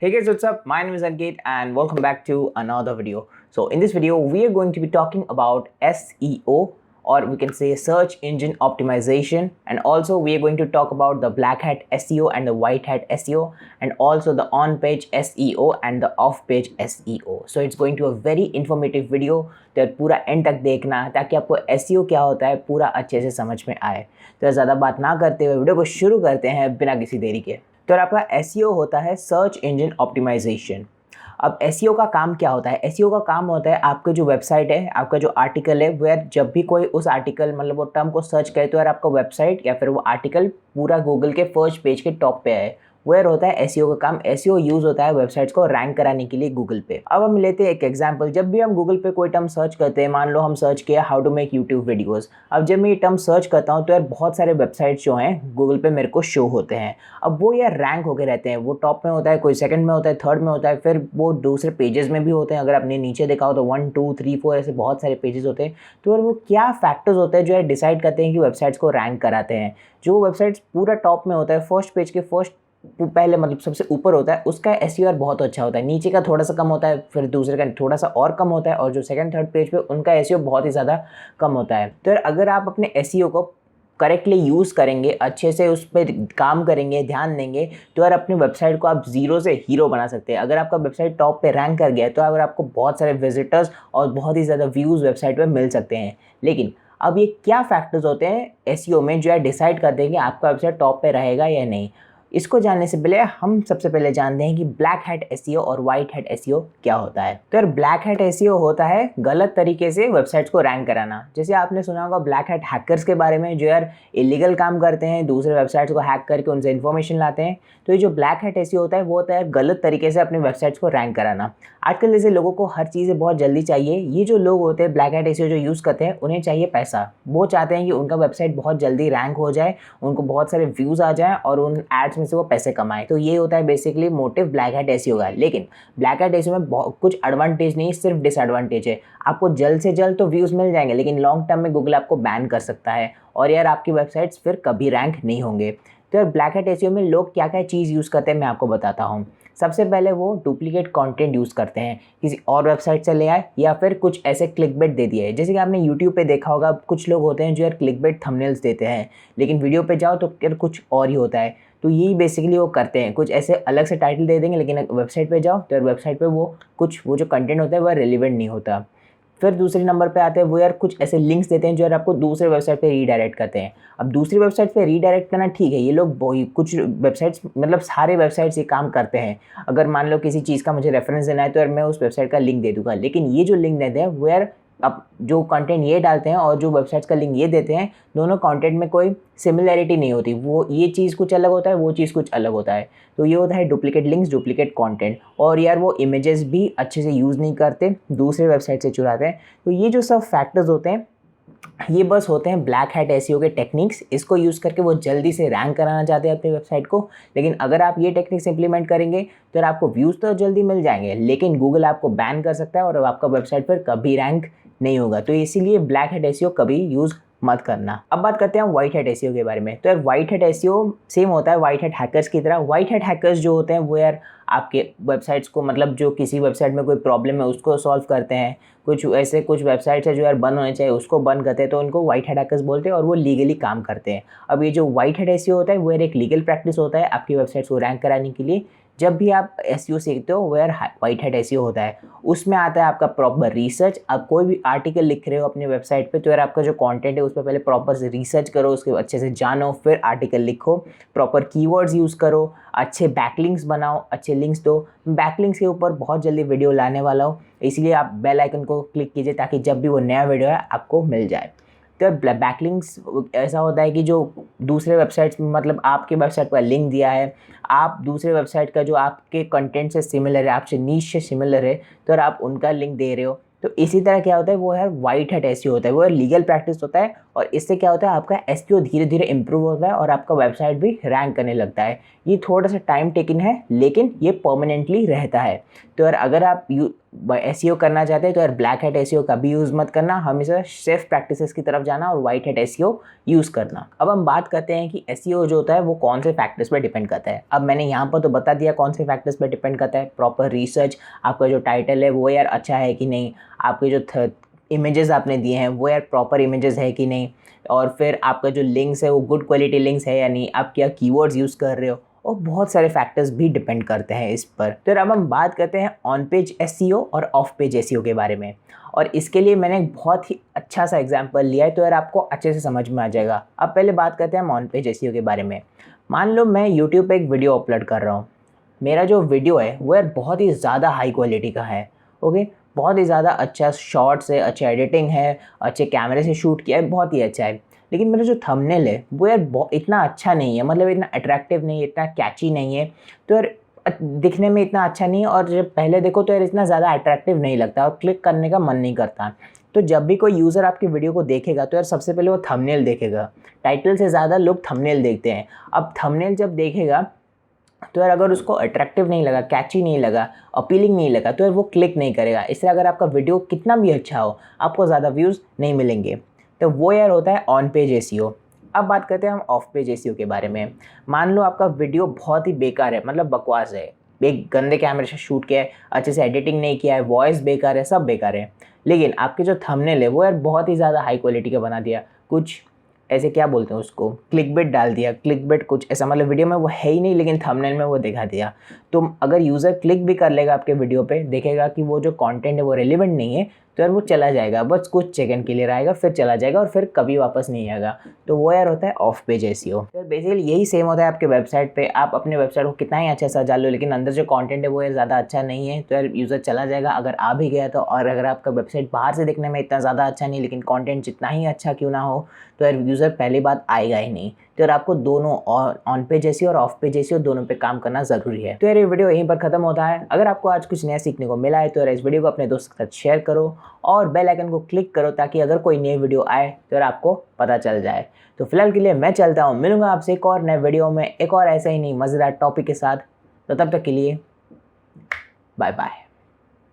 Hey guys, what's up? My name is Aniket and welcome back to another video. So in this video, we are going to be talking about SEO, or we can say search engine optimization, and also we are going to talk about the black hat SEO and the white hat SEO, and also the on-page SEO and the off-page SEO. So it's going to a very informative video तो पूरा and तक देखना ताकि आपको SEO क्या होता है पूरा अच्छे से समझ में आए। तो ज़्यादा बात ना करते हुए वीडियो को शुरू करते हैं बिना किसी देरी के। तो आपका SEO होता है सर्च इंजन ऑप्टिमाइजेशन। अब SEO का काम क्या होता है? SEO का काम होता है आपका जो वेबसाइट है, आपका जो आर्टिकल है, वेयर जब भी कोई उस आर्टिकल मतलब वो टर्म को सर्च करे तो यार आपका वेबसाइट या फिर वो आर्टिकल पूरा गूगल के फर्स्ट पेज के टॉप पे आए। वेयर होता है SEO का काम। SEO यूज़ होता है वेबसाइट्स को रैंक कराने के लिए गूगल पे। अब हम लेते हैं एक एग्जांपल। जब भी हम गूगल पे कोई टर्म सर्च करते हैं, मान लो हम सर्च किया how to make YouTube videos. अब जब मैं ये टर्म सर्च करता हूँ तो यार बहुत सारे वेबसाइट्स जो हैं गूगल पे मेरे को शो होते हैं। अब वो यार रैंक होके रहते हैं, वो टॉप में होता है, कोई सेकंड में होता है, थर्ड में होता है, फिर वो दूसरे पेजेस में भी होते हैं। अगर आपने नीचे देखा हो तो 1 2 3 4 ऐसे बहुत सारे पेजेस होते हैं। तो यार वो क्या फैक्टर्स होते हैं जो यार डिसाइड करते हैं कि वेबसाइट्स को रैंक कराते हैं। जो वेबसाइट्स पूरा टॉप में होता है, फर्स्ट पेज के फर्स्ट पहले मतलब सबसे ऊपर होता है, उसका SEO बहुत अच्छा होता है। नीचे का थोड़ा सा कम होता है, फिर दूसरे का थोड़ा सा और कम होता है, और जो सेकंड थर्ड पेज पे उनका SEO बहुत ही ज़्यादा कम होता है। तो अगर आप अपने SEO को करेक्टली यूज़ करेंगे, अच्छे से उस पर काम करेंगे, ध्यान देंगे, तो यार अपनी वेबसाइट को आप ज़ीरो से हीरो बना सकते हैं। अगर आपका वेबसाइट टॉप पे रैंक कर गया है तो अगर आपको बहुत सारे विजिटर्स और बहुत ही ज़्यादा व्यूज़ वेबसाइट पे मिल सकते हैं। लेकिन अब ये क्या फैक्टर्स होते हैं SEO में जो यार डिसाइड कर देंगे आपका वेबसाइट टॉप पे रहेगा या नहीं? इसको जानने से पहले हम सबसे पहले जानते हैं कि ब्लैक हैट SEO और वाइट हैट SEO क्या होता है। तो यार ब्लैक हैट SEO होता है गलत तरीके से वेबसाइट्स को रैंक कराना। जैसे आपने सुना होगा ब्लैक हैट हैकर्स के बारे में, जो यार इलीगल काम करते हैं, दूसरे वेबसाइट्स को हैक करके उनसे इन्फॉर्मेशन लाते हैं। तो ये जो ब्लैक हैट SEO होता है वो होता है गलत तरीके से अपने वेबसाइट्स को रैंक कराना। आजकल जैसे लोगों को हर चीज़ें बहुत जल्दी चाहिए, ये जो लोग होते हैं ब्लैक हैट SEO जो यूज़ करते हैं उन्हें चाहिए पैसा। वो चाहते हैं कि उनका वेबसाइट बहुत जल्दी रैंक हो जाए, उनको बहुत सारे व्यूज़ आ जाएँ और उन एड्स में से वो पैसे कमाएं। तो ये होता है basically motive black hat SEO का। लेकिन ब्लैक हैट SEO में बहुत कुछ एडवांटेज नहीं, सिर्फ डिसएडवांटेज है। आपको जल्द से जल्द तो व्यूज़ मिल जाएंगे, लेकिन लॉन्ग टर्म में गूगल आपको बैन कर सकता है और यार आपकी वेबसाइट्स फिर कभी रैंक नहीं होंगे। तो यार ब्लैक हैट SEO में लोग क्या क्या चीज़ यूज़ करते हैं मैं आपको बताता हूँ। सबसे पहले वो डुप्लीकेट कंटेंट यूज़ करते हैं, किसी और वेबसाइट से ले आए या फिर कुछ ऐसे क्लिकबेट दे दिए। जैसे कि आपने यूट्यूब पे देखा होगा, कुछ लोग होते हैं जो यार क्लिकबेट थंबनेल्स देते हैं, लेकिन वीडियो पे जाओ तो यार कुछ और ही होता है। तो यही बेसिकली वो करते हैं, कुछ ऐसे अलग से टाइटल दे देंगे, लेकिन वेबसाइट पे जाओ तो यार वेबसाइट पे वो जो कंटेंट होता है वह रेलिवेंट नहीं होता। फिर दूसरे नंबर पे आते हैं वो यार कुछ ऐसे लिंक्स देते हैं जो यार आपको दूसरे वेबसाइट पे रीडायरेक्ट करते हैं। अब दूसरी वेबसाइट पे रीडायरेक्ट करना ठीक है, ये लोग कुछ वेबसाइट्स मतलब सारे वेबसाइट्स ये काम करते हैं। अगर मान लो किसी चीज़ का मुझे रेफरेंस देना है तो यार मैं उस वेबसाइट का लिंक दे दूँगा, लेकिन ये जो लिंक देते हैं वो यार अब जो कंटेंट ये डालते हैं और जो वेबसाइट्स का लिंक ये देते हैं, दोनों कंटेंट में कोई सिमिलैरिटी नहीं होती। वो ये चीज़ कुछ अलग होता है, वो चीज़ कुछ अलग होता है। तो ये होता है डुप्लीकेट लिंक्स, डुप्लीकेट कंटेंट। और यार वो इमेजेस भी अच्छे से यूज़ नहीं करते, दूसरे वेबसाइट से चुराते हैं। तो ये जो सब फैक्टर्स होते हैं ये बस होते हैं ब्लैक हैट SEO के टेक्निक्स। इसको यूज़ करके वो जल्दी से रैंक कराना चाहते हैं अपनी वेबसाइट को। लेकिन अगर आप ये टेक्निक्स इंप्लीमेंट करेंगे तो यार आपको व्यूज़ तो जल्दी मिल जाएंगे, लेकिन गूगल आपको बैन कर सकता है और आपका वेबसाइट पर कभी रैंक नहीं होगा। तो इसीलिए ब्लैक हैट SEO कभी यूज़ मत करना। अब बात करते हैं व्हाइट हैट SEO के बारे में। तो यार व्हाइट हैट SEO सेम होता है व्हाइट हैट हैकर्स की तरह। व्हाइट हैट हैकर्स जो होते हैं वो यार आपके वेबसाइट्स को मतलब जो किसी वेबसाइट में कोई प्रॉब्लम है उसको सॉल्व करते हैं। कुछ वेबसाइट्स है जो यार बंद होने चाहिए उसको बंद करते हैं, तो उनको व्हाइट हैट हैकर्स बोलते हैं और वो लीगली काम करते हैं। अब ये जो व्हाइट हैट SEO होता है वो यार एक लीगल प्रैक्टिस होता है आपकी वेबसाइट्स को रैंक कराने के लिए। जब भी आप SEO सीखते हो वो यार व्हाइट हैट SEO होता है। उसमें आता है आपका प्रॉपर रिसर्च। आप कोई भी आर्टिकल लिख रहे हो अपनी वेबसाइट पे तो यार आपका जो कंटेंट है उस पर पहले प्रॉपर से रिसर्च करो, उसके अच्छे से जानो, फिर आर्टिकल लिखो, प्रॉपर कीवर्ड्स यूज़ करो, अच्छे बैकलिंक्स बनाओ, अच्छे लिंक्स दो। बैकलिंक्स के ऊपर बहुत जल्दी वीडियो लाने वाला हो, इसलिए आप बेल आइकन को क्लिक कीजिए ताकि जब भी वो नया वीडियो है आपको मिल जाए। तो बैकलिंक्स ऐसा होता है कि जो दूसरे वेबसाइट्स मतलब आपके वेबसाइट पर लिंक दिया है, आप दूसरे वेबसाइट का जो आपके कंटेंट से सिमिलर है, आपसे नीश से सिमिलर है, तो आप उनका लिंक दे रहे हो। तो इसी तरह क्या होता है वो है व्हाइट हैट SEO होता है, वो लीगल प्रैक्टिस होता है। और इससे क्या होता है आपका SEO धीरे धीरे इंप्रूव होता है और आपका वेबसाइट भी रैंक करने लगता है। ये थोड़ा सा टाइम टेकिंग है, लेकिन ये परमानेंटली रहता है। तो यार अगर आप एसईओ करना चाहते हैं तो यार ब्लैक हैट एसईओ कभी यूज़ मत करना, हमेशा सेफ प्रैक्टिसेस की तरफ जाना और वाइट हैट एसईओ यूज़ करना। अब हम बात करते हैं कि एसईओ जो होता है वो कौन से फैक्टर्स पर डिपेंड करता है। अब मैंने यहाँ पर तो बता दिया कौन से फैक्टर्स पर डिपेंड करता है। प्रॉपर रिसर्च, आपका जो टाइटल है वो यार अच्छा है कि नहीं, आपके जो इमेजेस आपने दिए हैं वो यार प्रॉपर इमेजेस है कि नहीं, और फिर आपका जो लिंक्स है वो गुड क्वालिटी लिंक्स है या नहीं, आप क्या कीवर्ड्स यूज़ कर रहे हो, और बहुत सारे फैक्टर्स भी डिपेंड करते हैं इस पर। तो अब हम बात करते हैं ऑन पेज एसईओ और ऑफ पेज एसईओ के बारे में, और इसके लिए मैंने एक बहुत ही अच्छा सा एग्जांपल लिया है तो यार आपको अच्छे से समझ में आ जाएगा। अब पहले बात करते हैं हम ऑन पेज एसईओ के बारे में। मान लो मैं यूट्यूब पे एक वीडियो अपलोड कर रहा हूँ, मेरा जो वीडियो है वो यार बहुत ही ज़्यादा हाई क्वालिटी का है, ओके, बहुत ही ज़्यादा अच्छा शॉट्स है, अच्छा एडिटिंग है, अच्छे कैमरे से शूट किया है, बहुत ही अच्छा है, लेकिन मेरा जो थंबनेल है वो यार इतना अच्छा नहीं है, मतलब इतना अट्रैक्टिव नहीं है, इतना कैची नहीं है, तो यार दिखने में इतना अच्छा नहीं है, और जब पहले देखो तो यार इतना ज़्यादा अट्रैक्टिव नहीं लगता और क्लिक करने का मन नहीं करता। तो जब भी कोई यूज़र आपकी वीडियो को देखेगा तो यार सबसे पहले वो थंबनेल देखेगा, टाइटल से ज़्यादा लोग थंबनेल देखते हैं। अब थंबनेल जब देखेगा तो यार अगर उसको अट्रैक्टिव नहीं लगा, कैची नहीं लगा, अपीलिंग नहीं लगा, तो यार वो क्लिक नहीं करेगा। इसलिए अगर आपका वीडियो कितना भी अच्छा हो आपको ज़्यादा व्यूज़ नहीं मिलेंगे। तो वो यार होता है ऑन पेज एसईओ। अब बात करते हैं हम ऑफ पेज एसईओ के बारे में। मान लो आपका वीडियो बहुत ही बेकार है, मतलब बकवास है, एक गंदे कैमरे से शूट किया है, अच्छे से एडिटिंग नहीं किया है, वॉइस बेकार है, सब बेकार है, लेकिन आपके जो थंबनेल है वो यार बहुत ही ज़्यादा हाई क्वालिटी का बना दिया, कुछ ऐसे क्या बोलते हैं उसको, क्लिकबेट डाल दिया, क्लिकबेट कुछ ऐसा, मतलब वीडियो में वो है ही नहीं लेकिन थंबनेल में वो दिखा दिया। तो अगर यूज़र क्लिक भी कर लेगा आपके वीडियो पे, देखेगा कि वो जो कंटेंट है वो रेलिवेंट नहीं है, तो यार वो चला जाएगा, बस कुछ सेकंड के लिए रहेगा, फिर चला जाएगा और फिर कभी वापस नहीं आएगा। तो वो यार होता है ऑफ पेज एसईओ। तो बेसिकली यही सेम होता है आपके वेबसाइट पे। आप अपने वेबसाइट को कितना ही अच्छा सजा लो, लेकिन अंदर जो कंटेंट है वो ज़्यादा अच्छा नहीं है, तो यार यूज़र चला जाएगा अगर आ भी गया तो। और अगर आपका वेबसाइट बाहर से देखने में इतना ज़्यादा अच्छा नहीं, लेकिन कॉन्टेंट जितना ही अच्छा क्यों ना हो, तो यार यूज़र पहली बात आएगा ही नहीं। तो यार आपको दोनों ऑन पेज एसईओ और ऑफ पेज एसईओ दोनों पे काम करना ज़रूरी है। तो यार ये वीडियो यहीं पर खत्म होता है। अगर आपको आज कुछ नया सीखने को मिला है तो यार इस वीडियो को अपने दोस्त के साथ शेयर करो और बेल आइकन को क्लिक करो, ताकि अगर कोई नई वीडियो आए तो यार आपको पता चल जाए। तो फिलहाल के लिए मैं चलता हूँ, मिलूंगा आपसे एक और नए वीडियो में एक और ऐसा ही नहीं मज़ेदार टॉपिक के साथ। तो तब तक के लिए बाय बाय।